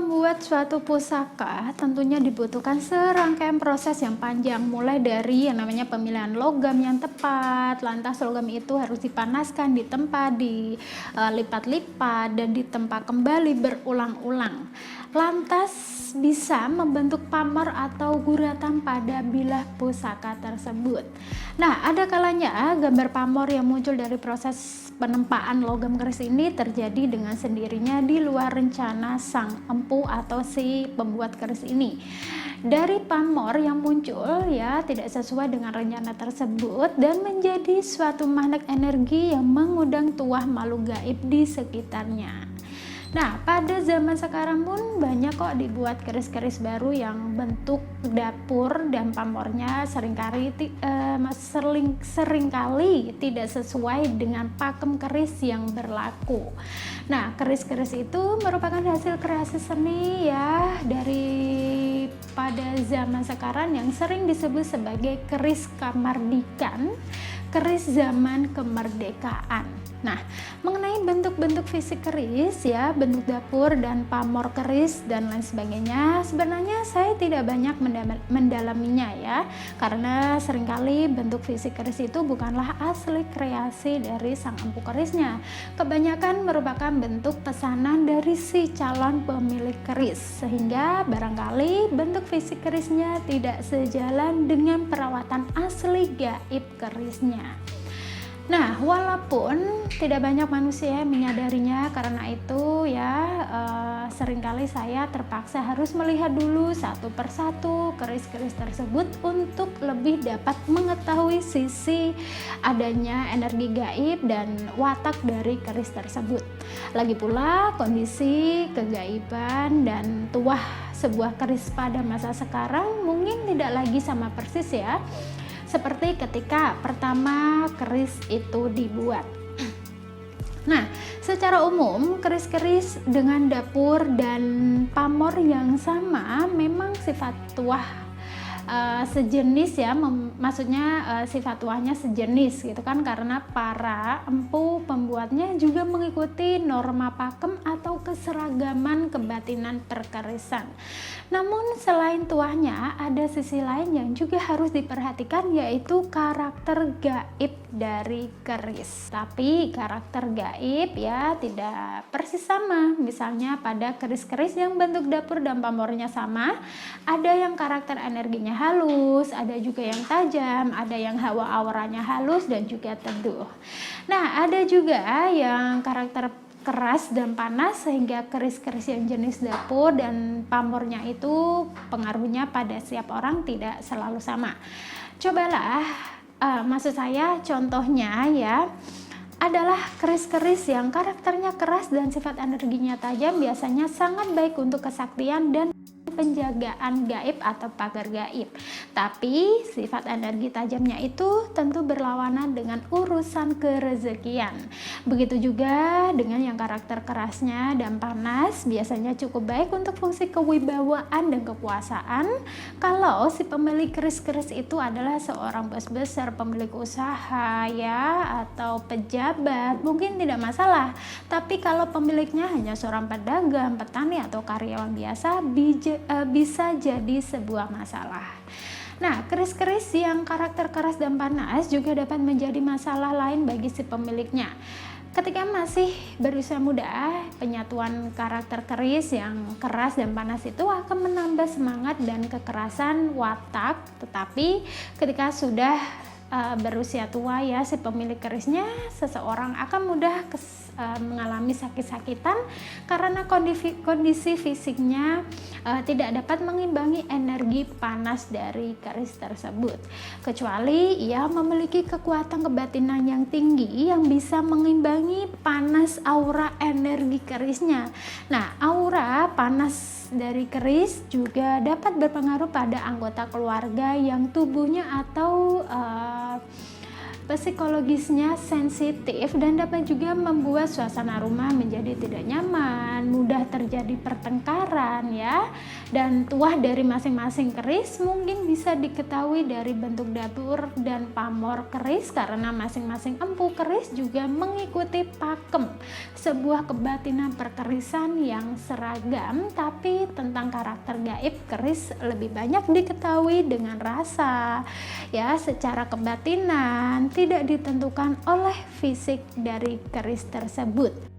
membuat suatu pusaka tentunya dibutuhkan serangkaian proses yang panjang, mulai dari yang namanya pemilihan logam yang tepat, lantas logam itu harus dipanaskan, ditempa, dilipat-lipat, dan ditempa kembali berulang-ulang. Lantas bisa membentuk pamor atau guratan pada bilah pusaka tersebut. Nah, ada kalanya gambar pamor yang muncul dari proses penempaan logam keris ini terjadi dengan sendirinya di luar rencana sang empu atau si pembuat keris ini. Dari pamor yang muncul ya tidak sesuai dengan rencana tersebut dan menjadi suatu magnet energi yang mengundang tuah makhluk gaib di sekitarnya. Nah, pada zaman sekarang pun banyak kok dibuat keris-keris baru yang bentuk dapur dan pamornya seringkali tidak sesuai dengan pakem keris yang berlaku. Nah, keris-keris itu merupakan hasil kreasi seni ya dari pada zaman sekarang yang sering disebut sebagai keris kamardikan, keris zaman kemerdekaan. Nah, mengenai bentuk-bentuk fisik keris ya, bentuk dapur dan pamor keris dan lain sebagainya, sebenarnya saya tidak banyak mendalaminya ya, karena seringkali bentuk fisik keris itu bukanlah asli kreasi dari sang empu kerisnya. Kebanyakan merupakan bentuk pesanan dari si calon pemilik keris, sehingga barangkali bentuk fisik kerisnya tidak sejalan dengan perawatan asli gaib kerisnya. Nah, walaupun tidak banyak manusia yang menyadarinya, karena itu ya seringkali saya terpaksa harus melihat dulu satu persatu keris-keris tersebut untuk lebih dapat mengetahui sisi adanya energi gaib dan watak dari keris tersebut. Lagi pula kondisi kegaiban dan tuah sebuah keris pada masa sekarang mungkin tidak lagi sama persis ya, seperti ketika pertama keris itu dibuat. Nah, secara umum keris-keris dengan dapur dan pamor yang sama memang sifat tuah sejenis ya, maksudnya sifat tuahnya sejenis gitu kan, karena para empu pembuatnya juga mengikuti norma pakem atau keseragaman kebatinan perkerisan. Namun selain tuahnya ada sisi lain yang juga harus diperhatikan, yaitu karakter gaib dari keris. Tapi karakter gaib ya tidak persis sama. Misalnya pada keris-keris yang bentuk dapur dan pamornya sama, ada yang karakter energinya halus, ada juga yang tajam, ada yang hawa auranya halus dan juga teduh. Nah, ada juga yang karakter keras dan panas, sehingga keris-keris yang jenis dapur dan pamornya itu pengaruhnya pada setiap orang tidak selalu sama. Cobalah, maksud saya contohnya ya, adalah keris-keris yang karakternya keras dan sifat energinya tajam biasanya sangat baik untuk kesaktian dan penjagaan gaib atau pagar gaib. Tapi sifat energi tajamnya itu tentu berlawanan dengan urusan kerezekian. Begitu juga dengan yang karakter kerasnya dan panas, biasanya cukup baik untuk fungsi kewibawaan dan kekuasaan. Kalau si pemilik keris-keris itu adalah seorang bos besar, pemilik usaha ya, atau pejabat, mungkin tidak masalah. Tapi kalau pemiliknya hanya seorang pedagang, petani atau karyawan biasa, bisa jadi sebuah masalah. Nah, keris-keris yang karakter keras dan panas juga dapat menjadi masalah lain bagi si pemiliknya. Ketika masih berusia muda, penyatuan karakter keris yang keras dan panas itu akan menambah semangat dan kekerasan watak. Tetapi ketika sudah berusia tua ya, si pemilik kerisnya, seseorang akan mudah mengalami sakit-sakitan karena kondisi fisiknya tidak dapat mengimbangi energi panas dari keris tersebut, kecuali ia memiliki kekuatan kebatinan yang tinggi yang bisa mengimbangi panas aura energi kerisnya. Nah, aura panas dari keris juga dapat berpengaruh pada anggota keluarga yang tubuhnya atau psikologisnya sensitif dan dapat juga membuat suasana rumah menjadi tidak nyaman, mudah terjadi pertengkaran ya. Dan tuah dari masing-masing keris mungkin bisa diketahui dari bentuk dapur dan pamor keris, karena masing-masing empu keris juga mengikuti pakem, sebuah kebatinan perkerisan yang seragam. Tapi tentang karakter gaib keris lebih banyak diketahui dengan rasa ya, secara kebatinan tidak ditentukan oleh fisik dari keris tersebut.